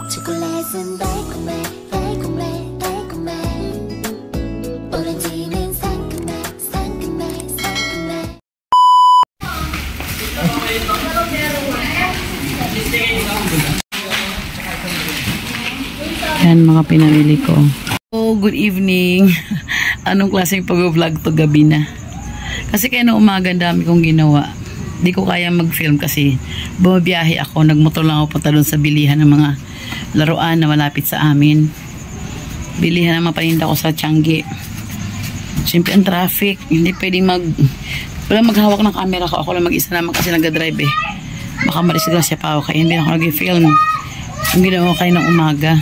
초콜릿은 달콤해 달콤해 달콤해 오렌지는 상큼해 상큼해 상큼해. Yan mga pinamili ko. Oh, good evening. Anong klaseng pag-vlog to gabi na? Kasi kaya na umaga dami kong ginawa. Di ko kaya mag-film kasi bumabiyahe ako. Nagmotor lang ako punta doon sa bilihan ng mga laruan na malapit sa amin. Bilihan ng mga paninda ko sa Changi. Siyempre ang traffic. Hindi pwedeng wala maghawak ng camera ko. Ako lang mag-isa naman kasi nag-drive eh. Baka marisgrasya pa ako kaya hindi ako nag-film. Yung ginawa kayo ng umaga.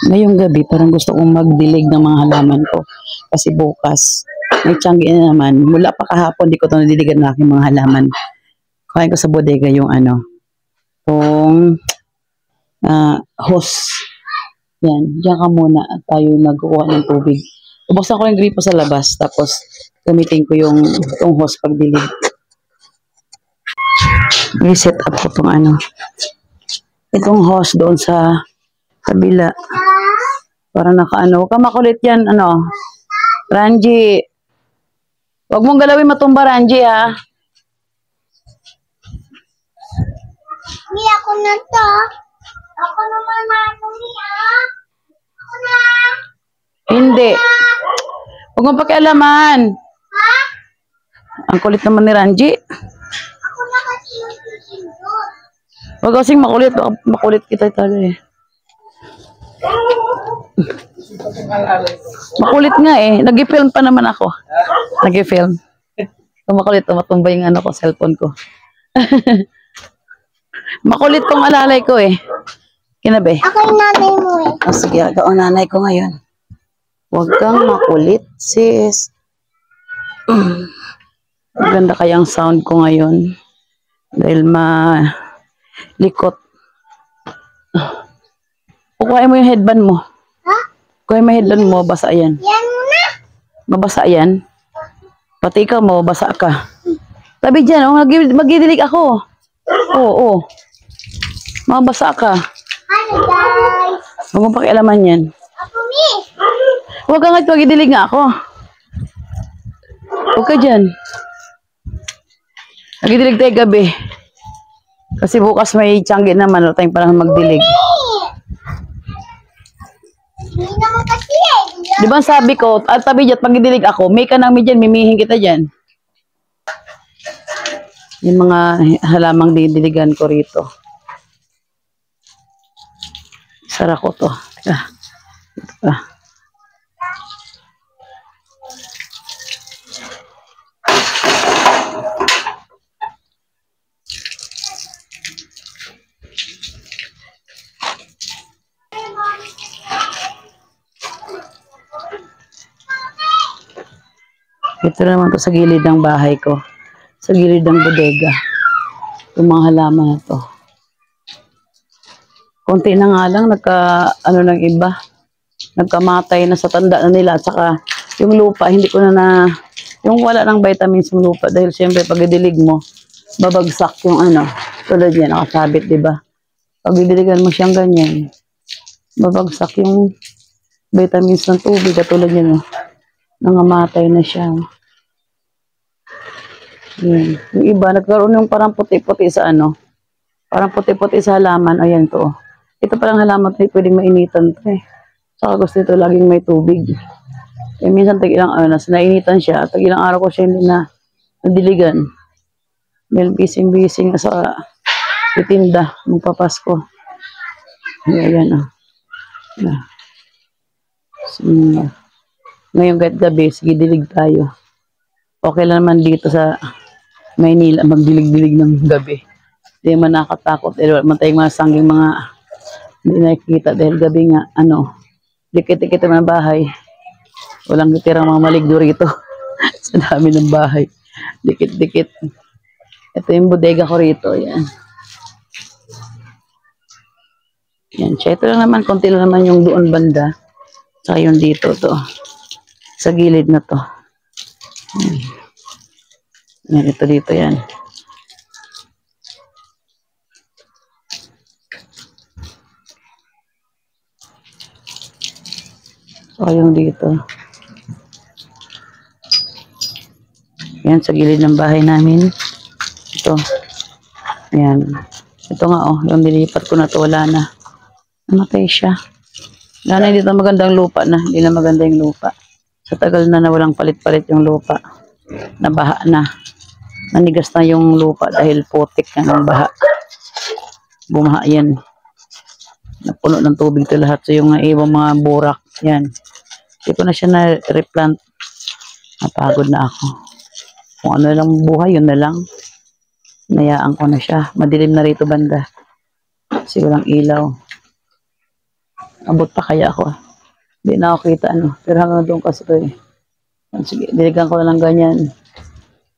Ngayong gabi, parang gusto kong magdilig ng mga halaman ko. Kasi bukas, may Changi na naman. Mula pa kahapon, di ko ito nadiligan ng aking mga halaman. Kain ko sa bodega yung yung hose. Yan, diyan ka muna at tayo magkukuha ng tubig. Ubuksan ko yung gripo sa labas, tapos gamitin ko yung hose pagdilig. I-set up ko itong hose doon sa kabila. Para nakaano. Huwag ka makulit yan, Ranji. Huwag mong galawin matumba, Ranji, ha? Mi, ako na to. Ako naman matumi, Ako na. Hindi. Huwag mong pakialaman. Ha? Ang kulit naman ni Ranji. Ako na kasi yung susindot. Huwag kasing makulit. Makulit kita talaga eh. Makulit nga eh. Nag-film pa naman ako. Nag-film. Makulit. Matumba yung cellphone ko. Makulit tong alalay ko eh. Kinabi? Ako yung nanay mo eh. Sige, ako ang nanay ko ngayon. Huwag kang makulit, sis. Maganda kayang sound ko ngayon. Dahil likot. Kukuhain mo yung headband mo. Ha? Kukuhain mo yung headband mo, basa yan. Yan muna. Mabasa yan. Pati ikaw mo, basa ka. Tabi dyan, magidilig ako. Oo. Mabasa ka. Ano guys? Huwag mo pakialaman yan. Ako mi. Huwag ka nga, magidilig nga ako. Huwag ka dyan. Magidilig tayo gabi. Kasi bukas may Changi naman, wala tayong panahon magdilig. Hindi naman kasi eh. Di ba sabi ko, at tabi dyan, pag-dilig ako, may ka namin dyan, mimihin kita dyan. Yung mga halamang didiligan ko rito. Sara ko to. Teka. Ito pa. Ito naman to sa gilid ng bahay ko. Sa gilid ng bodega. Yung mga halaman na to. Konti na nga lang, ng iba. Nagkamatay na sa tanda na nila. At saka, yung lupa, hindi ko yung wala ng vitamins yung lupa. Dahil siyempre, pag idilig mo, babagsak yung tulad yan, nakasabit, di ba? Pag idiligan mo siyang ganyan, babagsak yung vitamins ng tubig. Katulad yan, nangamatay na siya. Yan. Yung iba, nagkaroon yung parang puti-puti sa parang puti-puti sa halaman. Ayan to. Ito parang halaman to, pwedeng mainitan to eh. Saka gusto ito laging may tubig. Eh, minsan tag-ilang nainitan siya. Tag-ilang araw ko siya hindi na nadiligan. Dahil bising-bising sa itinda, magpapasko. Ayan Ngayon kahit gabi, sige dilig tayo. Okay lang naman dito sa Maynila, magdilig-dilig ng gabi. Hindi man nakatakot. Dahil wala man tayong mga sangging hindi nakikita. Dahil gabi nga, dikit-dikit naman ang bahay. Walang tirang mga maligdo rito. Sa dami ng bahay. Dikit-dikit. Ito yung bodega ko rito. Yan. Yan. Ito lang naman, konti lang naman yung doon banda. Saka yung dito to. Sa gilid na to. Yan, ito dito yan. Saka yung dito. Yan, sa gilid ng bahay namin. Ito. Ayan. Ito nga, oh. Yung nilipat ko na to, wala na. Namatay siya. Wala na, hindi na magandang lupa na. Hindi na maganda yung lupa. Sa tagal na walang palit-palit yung lupa. Nabaha na. Nanigas na yung lupa dahil putik na ng baha. Bumaha yan. Napuno ng tubig ito lahat. So yung ibang mga burak, yan. Hindi ko na siya na-replant. Napagod na ako. Kung ano lang buhay, yun na lang. Nayaan ko na siya. Madilim na rito banda. Kasi walang ilaw. Abot pa kaya ako. Hindi na ako kita ano. Pero hanggang doon kasi ito eh. Sige, diligan ko na lang ganyan.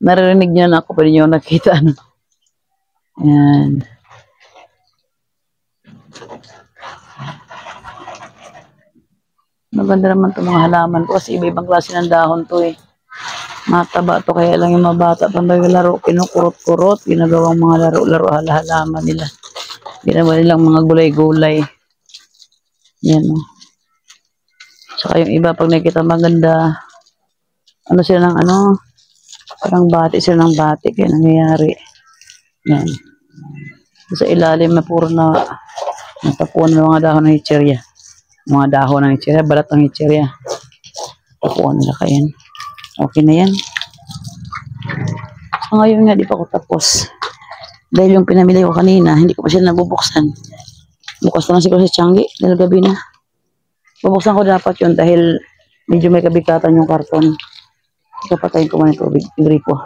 Naririnig niyo na ako. Pwede niyo nakita ano. Ayan. Maganda naman itong mga halaman ko. Kasi iba-ibang klase ng dahon to eh. Mataba to, kaya lang yung mabata pang laro, kinukurot-kurot, ginagawang mga laro-laro, halaman nila. Ginawa nilang mga gulay-gulay. Yan o. Saka yung iba, pag nakikita maganda, ano sila ng ano, parang bati sila ng bati, kaya nangyayari. Yan. Sa ilalim na puro na natapuan ng mga dahon ng hitsirya. Mga dahon ng hitsirya, balat ng hitsirya. Tapuan nila kayan. Okay na yan. So, ngayon nga, di pa ako tapos. Dahil yung pinamili ko kanina, hindi ko pa siya nabubuksan. Bukas na lang siguro sa Tiangge, dahil gabi na. Bubuksan ko dapat yun dahil medyo may kabikatan yung karton. Kapatayin ko man yung tubig, gripo.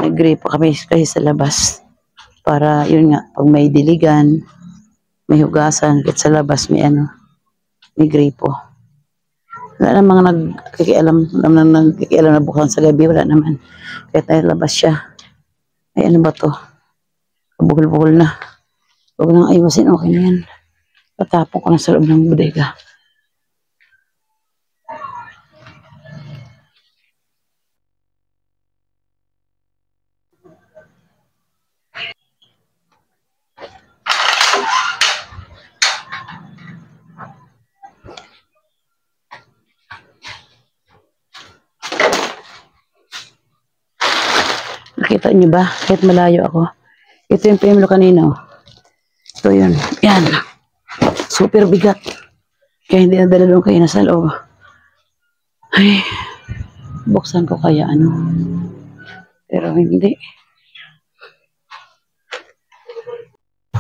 May gripo kami kasi sa labas. Para, yun nga, pag may diligan, may hugasan, kahit sa labas may ano, may gripo. Wala namang nagkikialam na buksan sa gabi, wala naman. Kahit tayo labas siya. Ay ano ba to? Buhol-buhol na. Huwag nang ayusin, okay na yan. Tatapon ko na sa loob ng bodega. Nakita niyo ba? Kahit malayo ako. Ito yung PM lo kanina. Ito yun. Yan. Super bigat. Kaya hindi nadala doon kayo nasa loob. Ay. Buksan ko kaya ano. Pero hindi.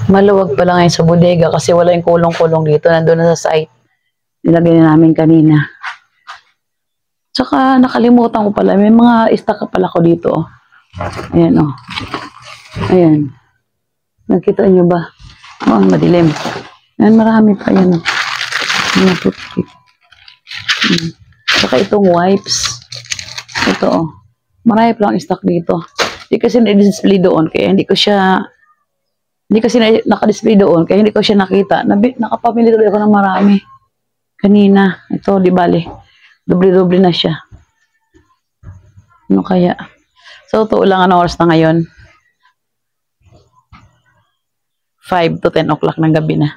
Maluwag pala ngayon sa bodega kasi wala yung kulong-kulong dito. Nandun na sa site. Nilagay na namin kanina. Tsaka nakalimutan ko pala. May mga stock pala ko dito. Ayan o. Ayan. Nakita nyo ba? Oh, madilim. Ayan, marami pa yan o. Ayan, toothpick. Saka itong wipes. Ito o. Marami pa lang stock dito. Hindi kasi na-display doon. Kaya hindi ko siya... Hindi kasi naka-display doon. Kaya hindi ko siya nakita. Nakapamili tuloy ako ng marami. Kanina. Ito, di bali. Doble-doble na siya. Ano kaya? So, ito lang anong oras na ngayon. 5 to 10 o'clock ng gabi na.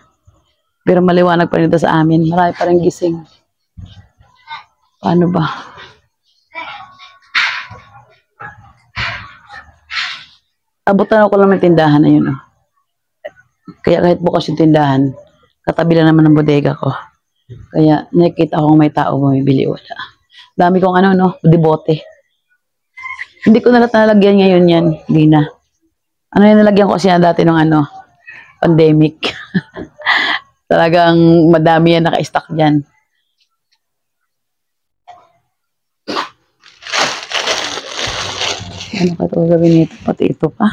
Pero maliwanag pa rin dito sa amin. Marami pa rin gising. Paano ba? Abutan ako lang ng tindahan na yun. Oh. Kaya kahit bukas yung tindahan, katabi lang naman ng bodega ko. Kaya nakikita ko kung may tao bumibili, wala. Dami kong ano, no, debote. Hindi ko nalagyan ngayon yan, hindi na. Ano yung nalagyan ko kasi dati nung ano, pandemic. Talagang madami yan naka-stock dyan. Ano ka ito gawin nito? Pati ito pa.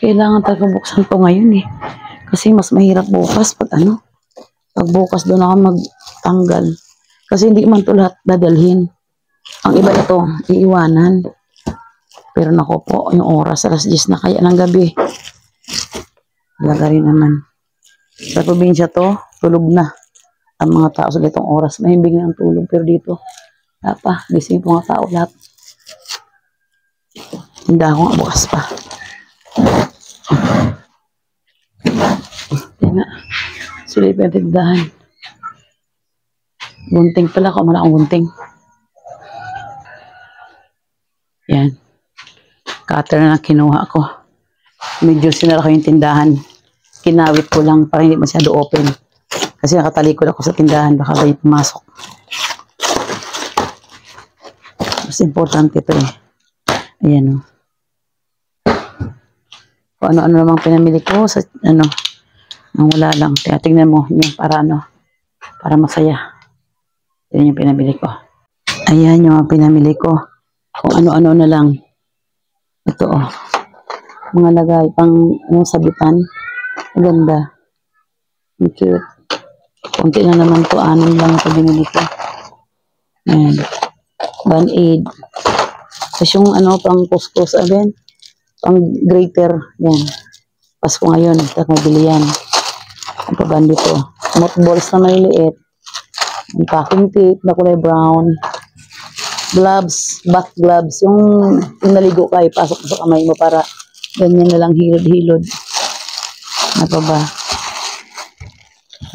Kailangan talaga buksan to ngayon eh. Kasi mas mahirap bukas pag ano. Pag bukas doon ako magtanggal. Kasi hindi man to lahat dadalhin. Ang iba ito, iiwanan. Pero nako po, yung oras, alas 10 na kaya ng gabi. Talaga rin naman. Sa probinsya to, tulog na. Ang mga tao sa ganitong oras, mahimbing na ang tulog. Pero dito, gising po mga tao lahat. Hindi ako nga bukas pa. Tingnan. Silip yung tindahan. Gunting pala, kumala akong gunting. Yan. Cutter na kinuha ko. Medyo sinara ko yung tindahan. Kinawit ko lang para hindi masyado open. Kasi nakatalikod ako sa tindahan. Baka may pumasok. Mas importante ito eh. Ayan o. Kung ano-ano namang pinamili ko sa ano. Nang wala lang. Tingnan mo yun para ano. Para masaya. Yan yung pinamili ko. Ayan yung mga pinamili ko. Kung ano-ano na lang. Ito oh. Mga lagay pang sabitan. Maganda. Ang cute. Kunti na naman to. 6 lang ito binili ko. Ayan. Band-aid. Tapos yung ano pang kuskus. Ayan. Pang grater. Yan. Pasko ngayon. Tapos mabili yan. Ang pabandi to. Mothballs na maliliit. Ang packing tape na kulay brown. Gloves, back gloves, yung naligo ka, ipasok sa kamay mo para ganyan na lang hilod-hilod. Ano pa ba?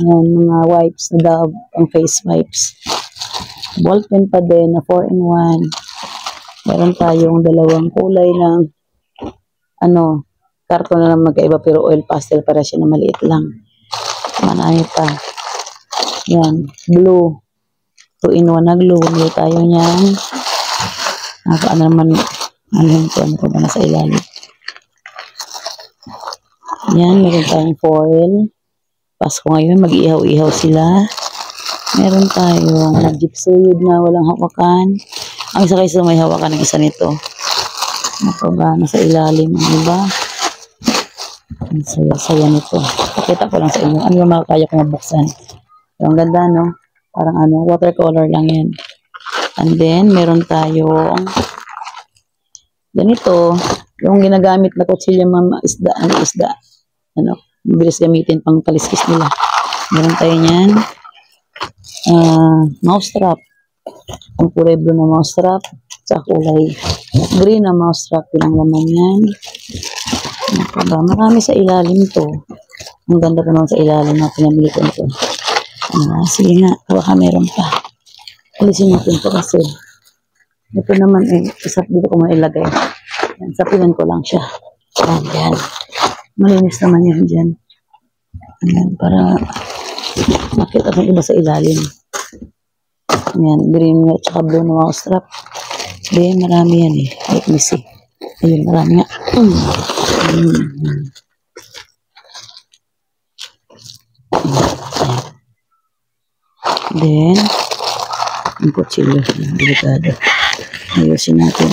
Ayan, mga wipes na Dove, ang face wipes. Ballpen pa din na 4-in-1. Meron tayong 2 kulay ng ano, karton na lang magkaiba pero oil pastel para siya na maliit lang. Marami pa. Yan, blue. 2-in-1 na glue. Hindi tayo niyan. Ano naman, ano ko ba nasa ilalim. Yan, meron tayong foil. Pasko ngayon, mag-ihaw-ihaw sila. Meron tayong nag-gypsuyod na walang hawakan. Ang isa kaysa may hawakan ng isa nito. Ano ba, nasa ilalim. Ano ba? Ang saya-saya nito. Pakita ko lang sa inyo. Ano yung makakaya ko mabuksan. Ang ganda, no? Parang ano, watercolor lang yan. And then, meron tayong ganito, yung ginagamit na kutsilyo mga isda, ano, mabilis gamitin pang kaliskis nila. Meron tayo niyan. Mousetrap. Ang kulay blue na mousetrap. Sa kulay green na mousetrap. Yung laman yan. Marami sa ilalim to. Ang ganda pa naman sa ilalim na pinamili ko ito. Sige nga, baka meron pa. Alisin natin ito kasi ito naman isa dito ko mailagay. Yan, sapinan ko lang siya. Yan. Malinis naman yan dyan. Yan, para makita ng iba sa ilalim. Yan, green at saka blue na mousetrap. Then, marami yan eh. Let me see. Ayun, marami nga. Then, ang kutsilyo. Delikado. Ayusin natin.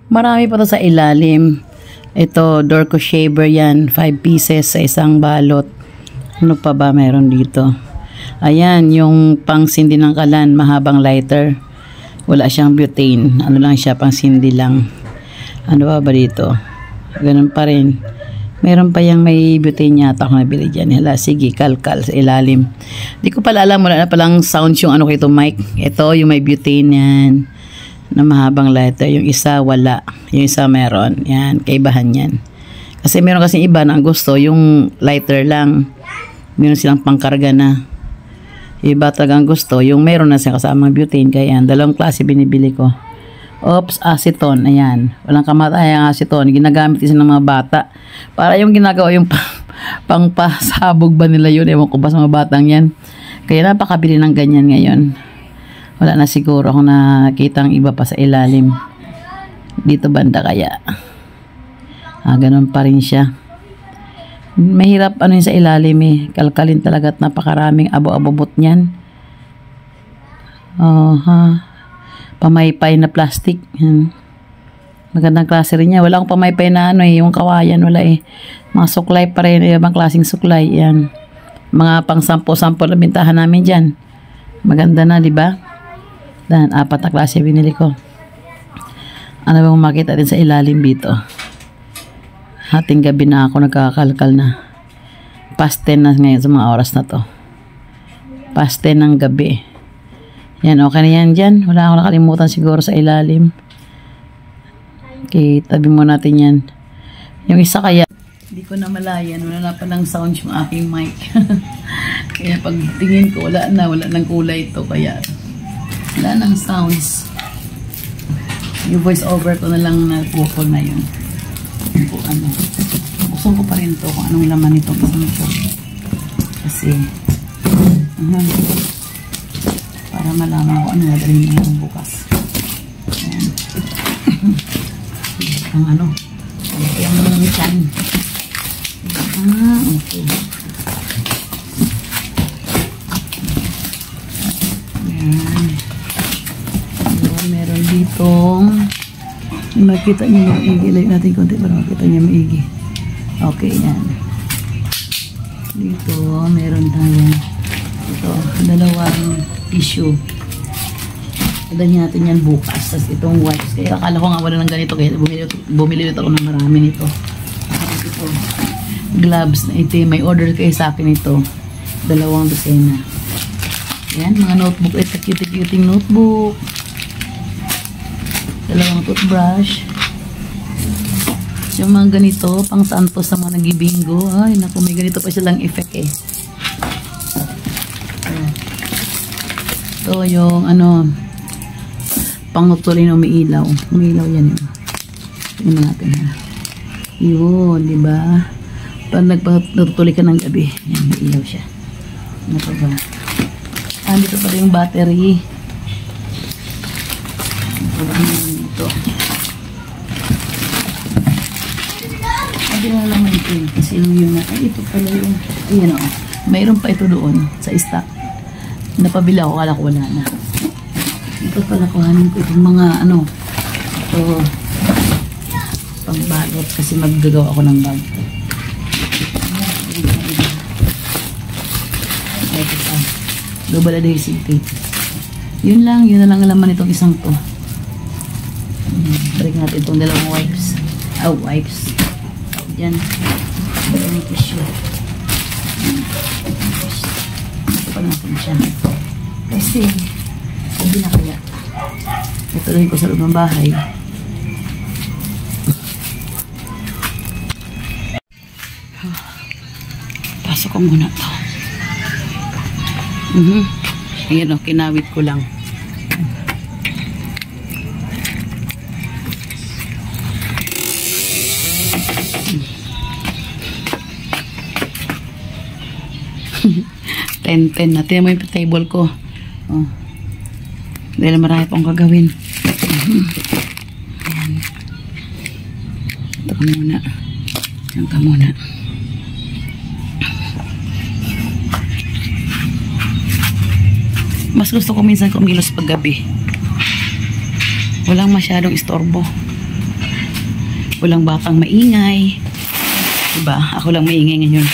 Marami pa to sa ilalim. Ito, Dorco shaver yan. 5 pieces sa isang balot. Ano pa ba meron dito? Ayan, yung pang sindi ng kalan. Mahabang lighter. Wala siyang butane. Ano lang siya, pang sindi lang. Ano ba dito? Ganun pa rin. Meron pa yung may butane yata ako nabili dyan. Hala, sige, kalkal sa ilalim. Di ko pala alam, wala na palang sounds yung ano kito mic. Ito, yung may butane yan. Na mahabang lighter. Yung isa, wala. Yung isa, meron. Yan, kaibahan yan. Kasi meron kasi iba na ang gusto, yung lighter lang. Meron silang pangkarga na. Iba talagang gusto, yung meron na siya kasamang butane. Kaya yan, 2 klase binibili ko. Oops, acetone. Ayan. Walang kamatayang acetone. Ginagamit isa ng mga bata. Para yung ginagawa yung pangpasabog ba nila yun. Ewan ko ba sa mga batang yan. Kaya napakabili ng ganyan ngayon. Wala na siguro akong nakitang iba pa sa ilalim. Dito banda kaya. Ganun pa rin siya. Mahirap ano yun sa ilalim eh. Kalkalin talaga at napakaraming abo-abobot niyan. Pamaypay na plastic. Magandang klase rin niya. Wala akong pamaypay na ano eh. Yung kawayan wala eh. Mga suklay pa rin. Ibang klaseng suklay. Yan. Mga pang 10 na bintahan namin dyan. Maganda na, di ba? Dan 4 na klase binili ko. Ano bang makita din sa ilalim dito? Hating gabi na ako nagkakalkal na. Past 10 na ngayon sa mga oras na to. Past 10 ng gabi. Yan, okay na yan dyan. Wala akong nakalimutan siguro sa ilalim. Okay, tabi mo natin yan. Yung isa kaya, hindi ko na malayan. Wala na palang sound yung aking mic. Kaya pag tingin ko, wala nang kulay ito. Kaya, wala nang sounds. Yung voice over ko na lang na vocal na yun. Kung ano. Gusto ko pa rin to kung anong laman nito. Kasi, para malaman ko ano nadaling niya yung bukas. Ayan. Ang ano. Yung chan. Okay. Ayan. Meron ditong makita niyo maigi. Like natin konti para makita niyo maigi. Okay, yan. Dito, meron tayong ito, dalawang tissue. Ilan natin yan bukas. Tapos itong wipes. Kaya akala ko nga wala ng ganito. Kaya bumili ako ng marami nito. Tapos ito, gloves na ito. May order kayo sa akin ito. 2 dosena. Yan, mga notebook. Ito, cute-cute notebook. 2 toothbrush. Yung mga ganito, pang santos sa mga nagibingo. Ay, naku, may ganito pa silang effect eh. Ito yung, ano, pangutulin na umiilaw. Umiilaw yan yun. Tingnan natin ha. Yun, diba? Pag nagpatutuloy ka ng gabi, yan, may ilaw siya. Ano pa ba? Ah, dito pa yung battery. Ito. Hindi na lang ito eh. Kasi yung ay, ito pala yung, ayan o. Mayroon pa ito doon sa stock. Napabila ako, kala ko wala na. Ito pala kuhanin ko itong mga ano. Ito. Pangbalot kasi maggagawa ako ng bag. Ito pa. Double adhesive tape. Yun lang, yun na lang alaman itong isang to. Balik natin itong 2 wipes. Wipes. Yan. Yung tissue. Ito pa natin siya. Kasi, sabi na kaya. Ito rin ko sa loob ng bahay. Pasok ko muna ito. Ayan o, kinawit ko lang. Ten natin mo yung table ko. Oh. Dahil marami pang gagawin. Ayan. Ito ka muna. Diyan ka muna. Mas gusto ko minsan kumilos pag gabi. Walang masyadong istorbo. Walang batang maingay. Diba? Ako lang maingay ngayon.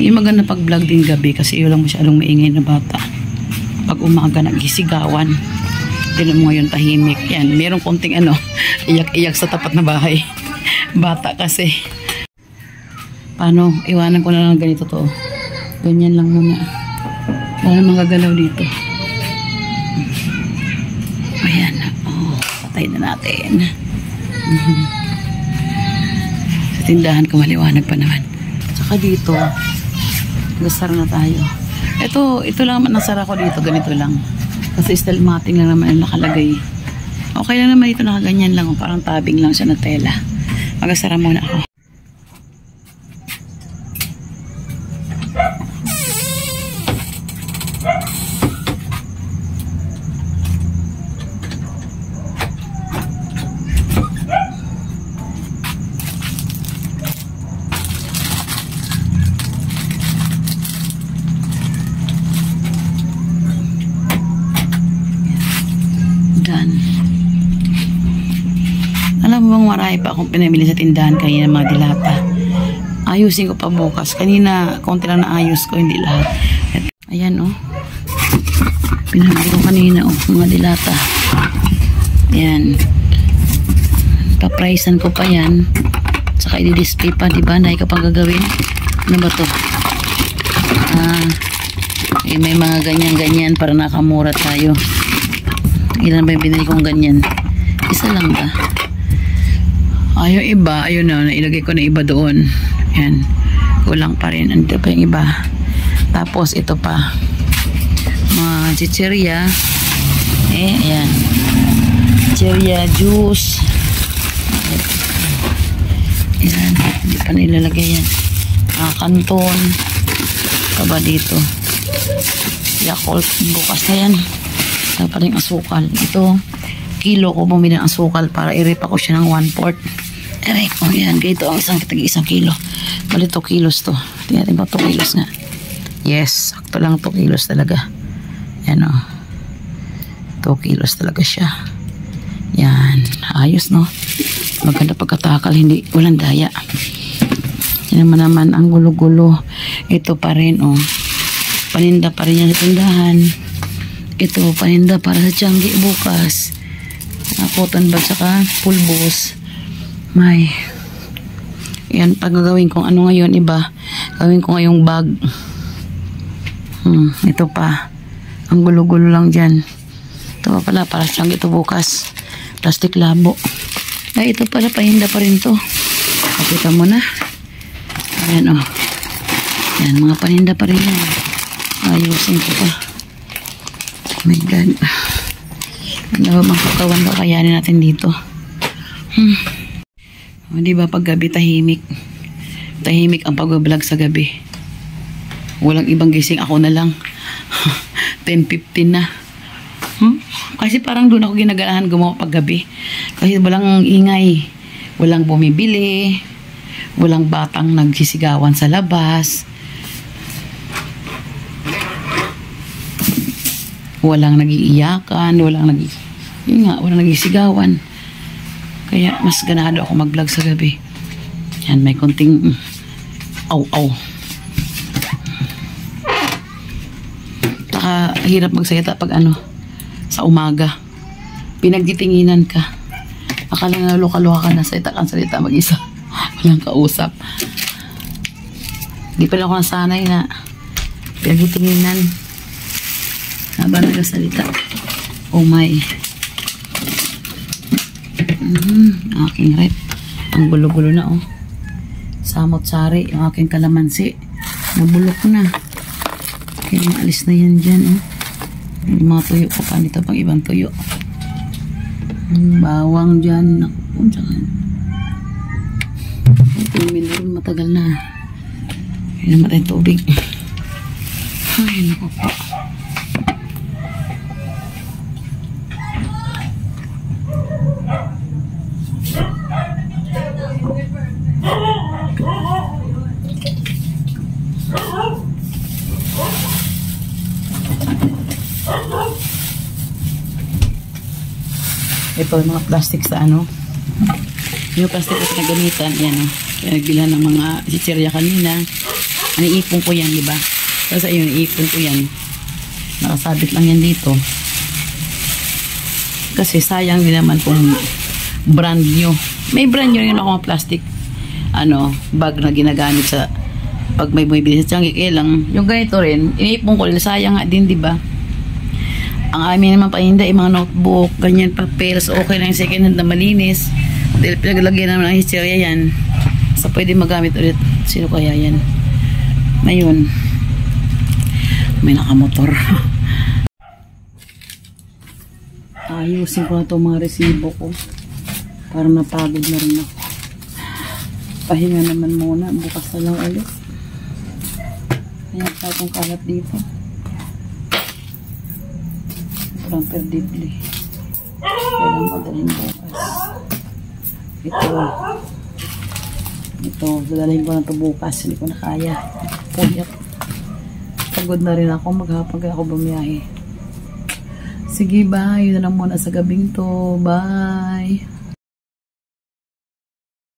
Yung maganda pag vlog din gabi kasi walang masyadong maingay na bata. Pag umaga nagisigawan. Tignan mo ngayon tahimik. Yan, merong konting ano, iyak-iyak sa tapat na bahay. Bata kasi. Paano? Iwanan ko na lang ganito to. Ganyan lang muna. Wala namang gagalaw dito. Ayan. Oh, patay na natin. Sa tindahan ko maliwanag pa naman. Saka dito, gasar na tayo. Ito lang naman nasara ko dito. Ganito lang. Kasi stelmating lang naman ang nakalagay. Okay lang naman dito, nakaganyan lang. Parang tabing lang siya na tela. Magasara muna ako. Alam mo bang marami pa akong pinamili sa tindahan kanina mga dilata. Ayusin ko pa bukas. Kanina, konti lang na ayos ko, hindi lahat. At, ayan oh. Pinamili ko kanina oh, mga dilata. Ayan. Papricean ko pa yan. Saka i-display pa, diba? Nahay ka pang gagawin. Ano ba to? May mga ganyan-ganyan para nakamura tayo. Ilan ba yung binili kong ganyan? Isa lang ba? Yung iba, ayun na, nailagay ko na iba doon. Yan. Kulang pa rin. Andito pa yung iba. Tapos, ito pa. Mga chichirya. Ayan. Chichirya juice. Ayan. Hindi pa nilalagay yan. Kanton. Kaba dito. Yakult. Bukas na yan. Ito pa rin asukal. Ito, kilo ko bumili ng asukal para i-rip ako siya ng 1/4. Aray ko, yan. Ganito ang isang kilo. Bali 2 kilos to. Tingnan natin ba 2 kilos nga. Yes, sakto lang 2 kilos talaga. Yan o. 2 kilos talaga siya. Yan. Ayos no. Maganda pagkatakal. Hindi, walang daya. Yan naman ang gulo-gulo. Ito pa rin o. Paninda pa rin yan sa tindahan. Ito, paninda para sa Tiangge bukas. Cotton bag saka pulbos. May. Yan, pag gagawin kong ano ngayon, iba. Gawin ko ngayong bag. Ito pa. Ang gulo-gulo lang dyan. Ito pa pala, para sa Tiangge ito bukas. Plastic labo. Ay, ito pala, paninda pa rin to. Pakita mo na. Ayan o. Yan, mga paninda pa rin yan. Ayusin ko pa. Oh my God. Ano ba bang katawan ba kayanin natin dito? O, diba pag gabi tahimik. Tahimik ang pag-vlog sa gabi. Walang ibang gising, ako na lang. 10:15 na. Kasi parang doon ako ginaganahan gumawa pag gabi. Kasi walang ingay. Walang bumibili. Walang batang nagsisigawan sa labas. Walang nagiiyakan, walang nagisigawan. Kaya mas ganado ako mag-vlog sa gabi. Yan, may konting aw-aw. Hirap magsalita pag sa umaga. Pinagtitinginan ka. Akala nga luka-luka ka na salita mag-isa. Walang kausap. Hindi pa lang ako nasanay na pinagtitinginan. Habang nagsalita. Oh my. Aking rep. Ang gulo-gulo na oh. Samot-sari. Yung aking kalamansi. Nabulok na. Kaya alis na yan dyan oh. Yung mga tuyo ko pa nito pang ibang tuyo. Bawang dyan. Naku, dyan. Ito yung minurong matagal na. Kaya naman tayong tubig. Ay, naku po. Ito yung mga plastic sa yung plastic na pinagamitan yan pinagbilhan ng mga chichirya kanina. Ipon ko yan, diba? Kasi ayun, ipon ko yan, nakasabit lang yan dito kasi sayang din naman kung brand new. May brand new yun ako mga plastic bag na ginagamit sa pag may bumibili sa Tiangge. Kaya lang yung ganito rin iniipon ko, sayang nga din, diba? Ang amin naman paninda, mga notebook, ganyan, papels, okay lang yung second hand na malinis. Dahil pinaglagyan naman ang histerya yan. So, pwede magamit ulit. Sino kaya yan? Ngayon, may nakamotor. Ayusin ko na itong mga resibo ko. Parang napagod na rin ako. Pahinga naman muna. Bukas na lang ulit. Ayan pa itong kalat dito. Perdibli. Kailangan madalhin bukas. Ito, dadalhin ko na ito bukas. Hindi ko na kaya. Puyat. Pagod na rin ako. Maghapon kaya ako bumiyahe. Sige, bye. Yun na lang muna sa gabing to. Bye.